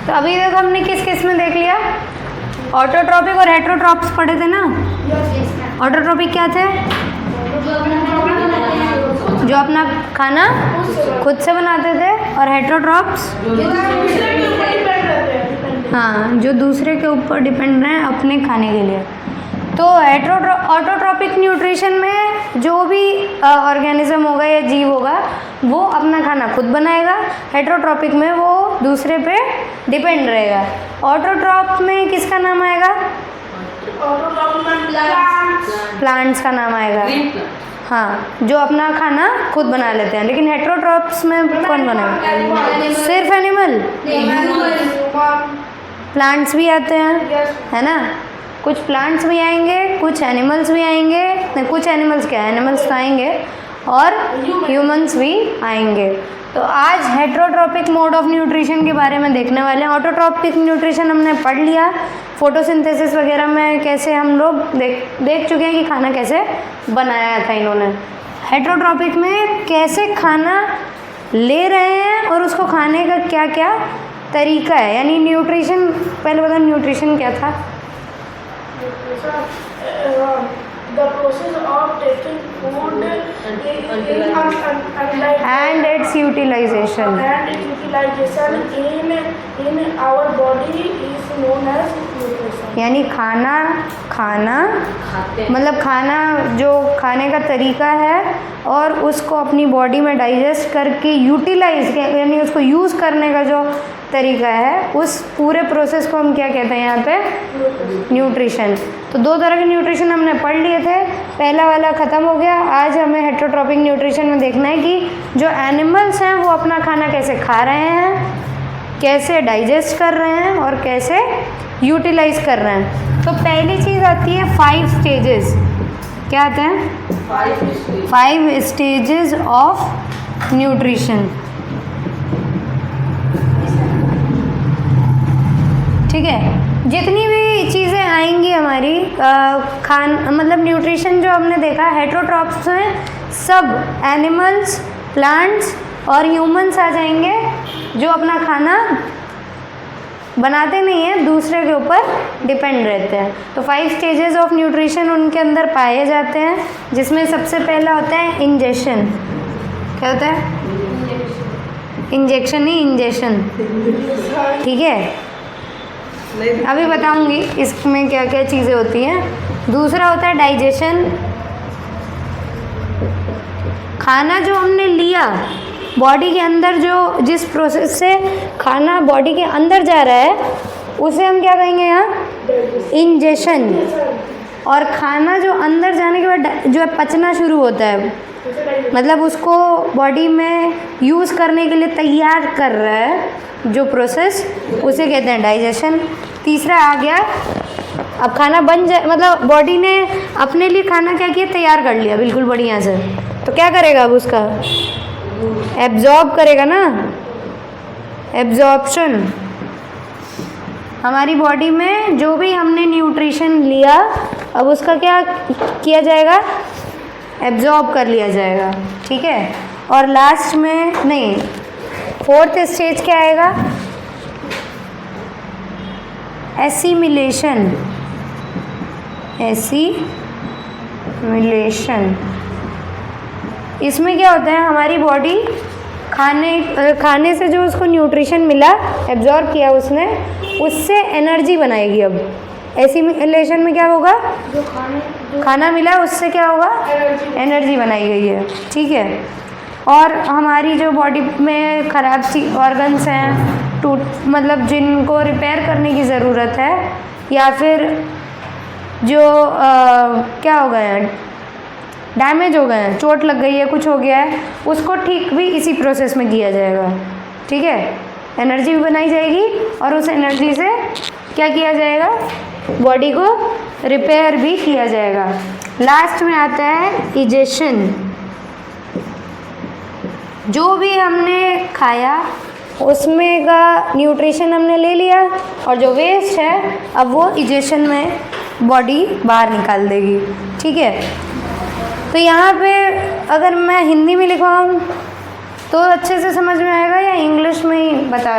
तो अभी तक हमने किस किस में देख लिया? ऑटोट्रॉपिक और हेटरोट्रॉप्स पढ़े थे ना। ऑटोट्रॉपिक क्या थे? जो अपना खाना खुद से बनाते थे, और हेटरोट्रॉप्स हाँ, जो दूसरे के ऊपर डिपेंड हैं अपने खाने के लिए। तो ऑटोट्रॉपिक न्यूट्रिशन में जो भी ऑर्गेनिज्म होगा या जीव होगा वो अपना खाना खुद बनाएगा। हेटरोट्रॉपिक में वो दूसरे पे डिपेंड रहेगा। ऑटोट्रॉप में किसका नाम आएगा? प्लांट्स का नाम आएगा। हाँ, जो अपना खाना खुद बना लेते हैं। लेकिन हेटरोट्रॉप्स में कौन बनाएगा? सिर्फ एनिमल? प्लांट्स भी आते हैं, है ना। कुछ प्लांट्स भी आएंगे, कुछ एनिमल्स भी आएंगे। कुछ एनिमल्स क्या, एनिमल्स तो आएंगे और ह्यूमंस भी आएंगे। तो आज हेटरोट्रॉपिक मोड ऑफ न्यूट्रिशन के बारे में देखने वाले हैं। ऑटोट्रॉपिक न्यूट्रिशन हमने पढ़ लिया, फोटोसिंथेसिस वगैरह में कैसे हम लोग देख चुके हैं कि खाना कैसे बनाया था इन्होंने। हेटरोट्रॉपिक में कैसे खाना ले रहे हैं और उसको खाने का क्या क्या तरीका है, यानी न्यूट्रिशन। पहले बताओ न्यूट्रिशन क्या था? The process of taking food and its utilization in our body is known as nutrition. यानी खाना मतलब खाना जो खाने का तरीका है और उसको अपनी बॉडी में डाइजेस्ट करके यूटिलाइज, यानी उसको यूज़ करने का जो तरीका है, उस पूरे प्रोसेस को हम क्या कहते हैं यहाँ पे? न्यूट्रिशन। तो दो तरह के न्यूट्रिशन हमने पढ़ लिए थे, पहला वाला ख़त्म हो गया। आज हमें हेटरोट्रॉपिक न्यूट्रिशन में देखना है कि जो एनिमल्स हैं वो अपना खाना कैसे खा रहे हैं, कैसे डाइजेस्ट कर रहे हैं और कैसे यूटिलाइज कर रहे हैं। तो पहली चीज़ आती है 5 स्टेजेस। क्या आते हैं? 5 स्टेजेस ऑफ न्यूट्रिशन। ठीक है, जितनी भी चीज़ें आएंगी हमारी मतलब न्यूट्रिशन जो हमने देखा हेटरोट्रॉप्स में, सब एनिमल्स, प्लांट्स और ह्यूमंस आ जाएंगे जो अपना खाना बनाते नहीं हैं, दूसरे के ऊपर डिपेंड रहते हैं। तो 5 स्टेजेस ऑफ न्यूट्रिशन उनके अंदर पाए जाते हैं, जिसमें सबसे पहला होता है इंजेक्शन। क्या होता है? इंजेक्शन नहीं, इंजेक्शन। ठीक है, अभी बताऊंगी इसमें क्या क्या चीज़ें होती हैं। दूसरा होता है डाइजेशन। खाना जो हमने लिया बॉडी के अंदर, जो जिस प्रोसेस से खाना बॉडी के अंदर जा रहा है उसे हम क्या कहेंगे यहाँ? इंजेक्शन। और खाना जो अंदर जाने के बाद जो है पचना शुरू होता है, मतलब उसको बॉडी में यूज़ करने के लिए तैयार कर रहा है जो प्रोसेस, उसे कहते हैं डाइजेशन। तीसरा आ गया, अब खाना बन जाए, मतलब बॉडी ने अपने लिए खाना क्या किया? तैयार कर लिया बिल्कुल बढ़िया से। तो क्या करेगा अब? उसका एब्जॉर्ब करेगा ना, एब्जॉर्प्शन। हमारी बॉडी में जो भी हमने न्यूट्रिशन लिया, अब उसका क्या किया जाएगा? एब्जॉर्ब कर लिया जाएगा। ठीक है, और लास्ट में नहीं, 4th स्टेज क्या आएगा? एसिमिलेशन। एसिमिलेशन, इसमें क्या होता है? हमारी बॉडी खाने से जो उसको न्यूट्रिशन मिला, एब्जॉर्ब किया उसने, उससे एनर्जी बनाएगी। अब एसिमिलेशन में क्या होगा? खाना मिला उससे क्या होगा? एनर्जी बनाई गई है। ठीक है, और हमारी जो बॉडी में ख़राब ऑर्गन्स हैं, मतलब जिनको रिपेयर करने की ज़रूरत है, या फिर जो क्या हो गए हैं, डैमेज हो गए हैं, चोट लग गई है, कुछ हो गया है, उसको ठीक भी इसी प्रोसेस में किया जाएगा। ठीक है, एनर्जी भी बनाई जाएगी और उस एनर्जी से क्या किया जाएगा? बॉडी को रिपेयर भी किया जाएगा। लास्ट में आता है इजेशन। जो भी हमने खाया उसमें का न्यूट्रिशन हमने ले लिया, और जो वेस्ट है अब वो इजेशन में बॉडी बाहर निकाल देगी। ठीक है, तो यहाँ पे अगर मैं हिंदी में लिखवाऊँ तो अच्छे से समझ में आएगा या इंग्लिश में ही बता?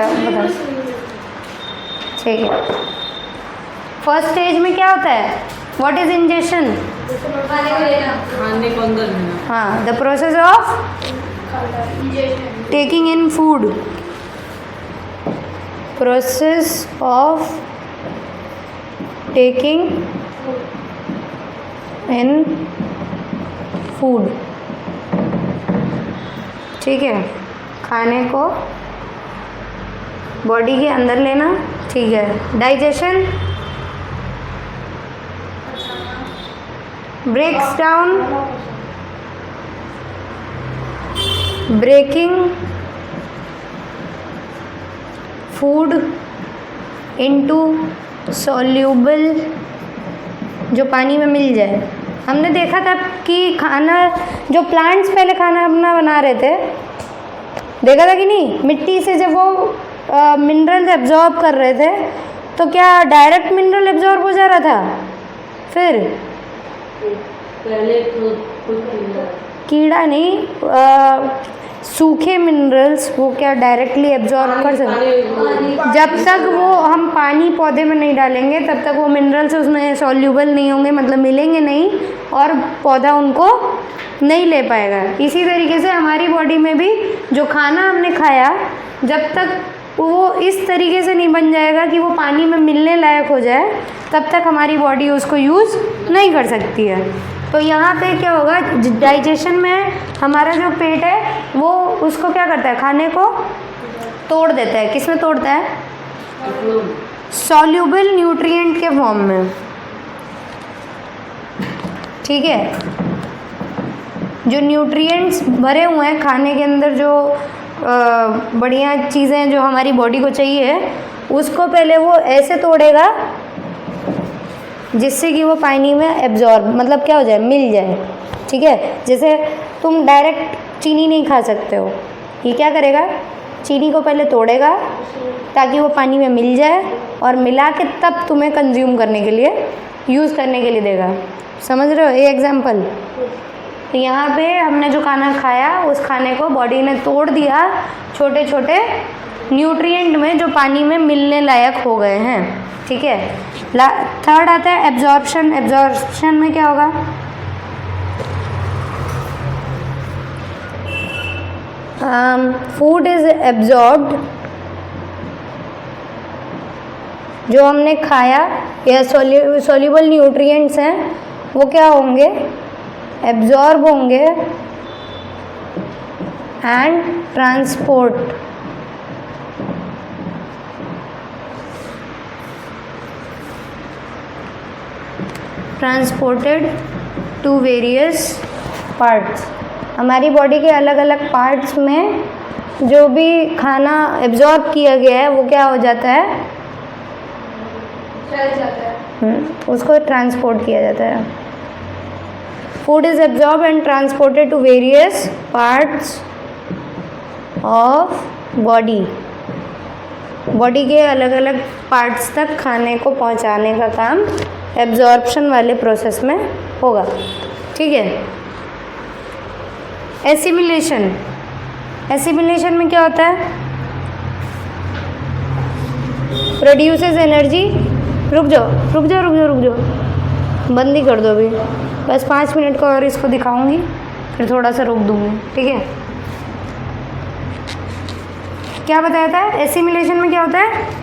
ठीक है। फर्स्ट स्टेज में क्या होता है? What is ingestion? खाने को अंदर लेना। हाँ, the process of taking in food, process of taking in food. ठीक है, खाने को बॉडी के अंदर लेना। ठीक है, digestion breaks down, breaking food into soluble, जो पानी में मिल जाए। हमने देखा था कि खाना जो प्लांट्स पहले खाना अपना बना रहे थे, देखा था कि नहीं, मिट्टी से जब वो मिनरल्स एब्जॉर्ब कर रहे थे तो क्या डायरेक्ट मिनरल एब्जॉर्ब हो जा रहा था? फिर पहले तो कुछ कीड़ा नहीं, सूखे मिनरल्स वो क्या डायरेक्टली एब्जॉर्ब कर सकते? जब तक वो हम पानी पौधे में नहीं डालेंगे तब तक वो मिनरल्स उसमें सॉल्यूबल नहीं होंगे, मतलब मिलेंगे नहीं, और पौधा उनको नहीं ले पाएगा। इसी तरीके से हमारी बॉडी में भी जो खाना हमने खाया, जब तक वो इस तरीके से नहीं बन जाएगा कि वो पानी में मिलने लायक हो जाए, तब तक हमारी बॉडी उसको यूज़ नहीं कर सकती है। तो यहाँ पे क्या होगा, डाइजेशन में हमारा जो पेट है वो उसको क्या करता है, खाने को तोड़ देता है। किस में तोड़ता है? सॉल्यूबल न्यूट्रिएंट के फॉर्म में। ठीक है, जो न्यूट्रिएंट्स भरे हुए हैं खाने के अंदर, जो बढ़िया चीज़ें जो हमारी बॉडी को चाहिए, उसको पहले वो ऐसे तोड़ेगा जिससे कि वो पानी में एब्जॉर्ब, मतलब क्या हो जाए, मिल जाए। ठीक है, जैसे तुम डायरेक्ट चीनी नहीं खा सकते हो, ये क्या करेगा, चीनी को पहले तोड़ेगा ताकि वो पानी में मिल जाए, और मिला के तब तुम्हें कंज्यूम करने के लिए, यूज़ करने के लिए देगा। समझ रहे हो ये एग्जाम्पल? तो यहाँ पे हमने जो खाना खाया, उस खाने को बॉडी ने तोड़ दिया छोटे छोटे न्यूट्रिएंट में, जो पानी में मिलने लायक हो गए हैं। ठीक है, थर्ड आता है एब्जॉर्प्शन। एब्जॉर्प्शन में क्या होगा, फूड इज एब्जॉर्ब्ड, जो हमने खाया या सॉल्युबल न्यूट्रिएंट्स हैं वो क्या होंगे, एब्जॉर्ब होंगे and transported to various parts. हमारी बॉडी के अलग अलग पार्ट्स में जो भी खाना एब्जॉर्ब किया गया है वो क्या हो जाता है, फैल जाता है। उसको ट्रांसपोर्ट किया जाता है। Food is absorb and transported to various parts of body. Body के अलग अलग पार्ट्स तक खाने को पहुंचाने का काम एब्जॉर्प्शन वाले प्रोसेस में होगा। ठीक है, एसिमिलेशन। एसिमिलेशन में क्या होता है, प्रोड्यूसेस एनर्जी। रुक जाओ, बंद ही कर दो अभी, बस 5 मिनट का और इसको दिखाऊंगी, फिर थोड़ा सा रोक दूंगी। ठीक है, क्या बताया था, एसिमिलेशन में क्या होता है,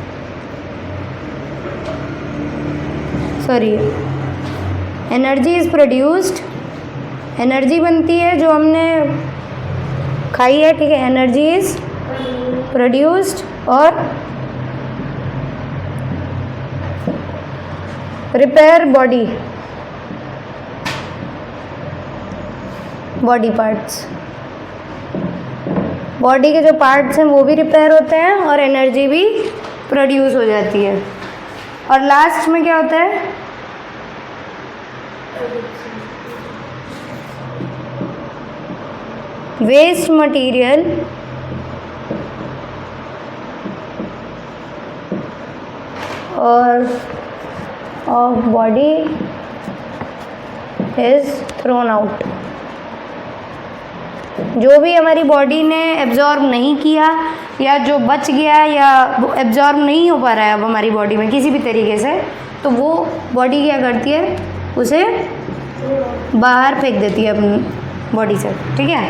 sorry, energy is produced, energy बनती है जो हमने खाई है। ठीक है, एनर्जी इज प्रोड्यूस्ड और रिपेयर बॉडी पार्ट्स। बॉडी के जो पार्ट्स हैं वो भी रिपेयर होते हैं और एनर्जी भी प्रोड्यूस हो जाती है। और लास्ट में क्या होता है, वेस्ट मटेरियल और of body is thrown out. जो भी हमारी बॉडी ने एब्जॉर्ब नहीं किया या जो बच गया या एब्जॉर्ब नहीं हो पा रहा है अब हमारी बॉडी में किसी भी तरीके से, तो वो बॉडी क्या करती है, उसे बाहर फेंक देती है अपनी बॉडी से, ठीक है।